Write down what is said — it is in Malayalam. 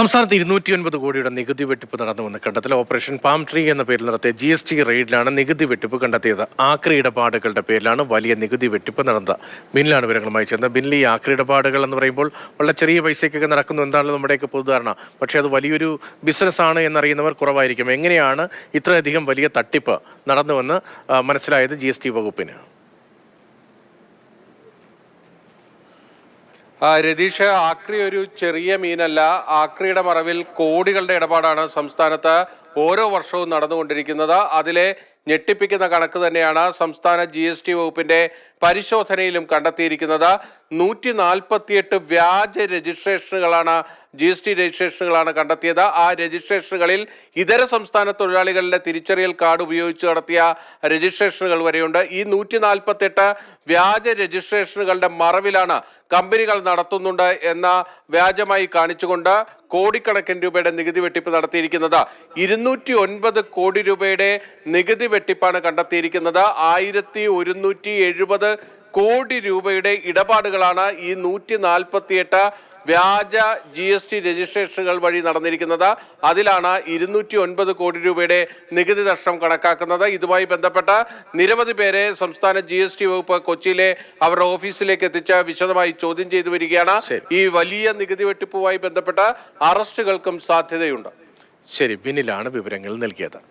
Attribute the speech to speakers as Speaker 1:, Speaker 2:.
Speaker 1: സംസ്ഥാനത്ത് 209 കോടിയുടെ നികുതി വെട്ടിപ്പ് നടന്നുവെന്ന് കണ്ടെത്തൽ. ഓപ്പറേഷൻ പാം ട്രീ എന്ന പേരിൽ നടത്തിയ GST റെയ്ഡിലാണ് നികുതി വെട്ടിപ്പ് കണ്ടെത്തിയത്. ആക്രി ഇടപാടുകളുടെ പേരിലാണ് വലിയ നികുതി വെട്ടിപ്പ് നടന്നത്. ബിന്നിലാണ് വിവരങ്ങളുമായി ചേർന്നത്. ബിന്നിൽ ഈ ആക്രി ഇടപാടുകൾ എന്ന് പറയുമ്പോൾ വളരെ ചെറിയ പൈസയ്ക്കൊക്കെ നടക്കുന്നു എന്താണല്ലോ നമ്മുടെയൊക്കെ പൊതുധാരണ. പക്ഷേ അത് വലിയൊരു ബിസിനസ്സാണ് എന്നറിയുന്നവർ കുറവായിരിക്കും. എങ്ങനെയാണ് ഇത്രയധികം വലിയ തട്ടിപ്പ് നടന്നുവെന്ന് മനസ്സിലായത് GST വകുപ്പിന്?
Speaker 2: രതീഷ്, ആക്രി ഒരു ചെറിയ മീനല്ല. ആക്രിയുടെ മറവിൽ കോടികളുടെ ഇടപാടാണ് സംസ്ഥാനത്ത് ഓരോ വർഷവും നടന്നുകൊണ്ടിരിക്കുന്നത്. അതിലെ ഞെട്ടിപ്പിക്കുന്ന കണക്ക് തന്നെയാണ് സംസ്ഥാന GST വകുപ്പിന്റെ പരിശോധനയിലും കണ്ടെത്തിയിരിക്കുന്നത്. 148 വ്യാജ രജിസ്ട്രേഷനുകളാണ് GST രജിസ്ട്രേഷനുകളാണ് കണ്ടെത്തിയത്. ആ രജിസ്ട്രേഷനുകളിൽ ഇതര സംസ്ഥാന തൊഴിലാളികളുടെ തിരിച്ചറിയൽ കാർഡ് ഉപയോഗിച്ച് നടത്തിയ രജിസ്ട്രേഷനുകൾ വരെയുണ്ട്. ഈ 148 വ്യാജ രജിസ്ട്രേഷനുകളുടെ മറവിലാണ് കമ്പനികൾ നടത്തുന്നുണ്ട് എന്ന വ്യാജമായി കാണിച്ചുകൊണ്ട് കോടിക്കണക്കിന് രൂപയുടെ നികുതി വെട്ടിപ്പ് നടത്തിയിരിക്കുന്നത്. 209 കോടി രൂപയുടെ നികുതി വെട്ടിപ്പാണ് കണ്ടെത്തിയിരിക്കുന്നത്. 1170 കോടി രൂപയുടെ ഇടപാടുകളാണ് ഈ 148 വ്യാജ GST രജിസ്ട്രേഷനുകൾ വഴി നടന്നിരിക്കുന്നത്. അതിലാണ് 209 കോടി രൂപയുടെ നികുതി നഷ്ടം കണക്കാക്കുന്നത്. ഇതുമായി ബന്ധപ്പെട്ട നിരവധി പേരെ സംസ്ഥാന GST വകുപ്പ് കൊച്ചിയിലെ അവരുടെ ഓഫീസിലേക്ക് എത്തിച്ച് വിശദമായി ചോദ്യം ചെയ്തു വരികയാണ്. ഈ വലിയ നികുതി വെട്ടിപ്പുമായി ബന്ധപ്പെട്ട അറസ്റ്റുകൾക്കും സാധ്യതയുണ്ട്.
Speaker 1: ശരി, ബിന്നിലാണ് വിവരങ്ങൾ നൽകിയത്.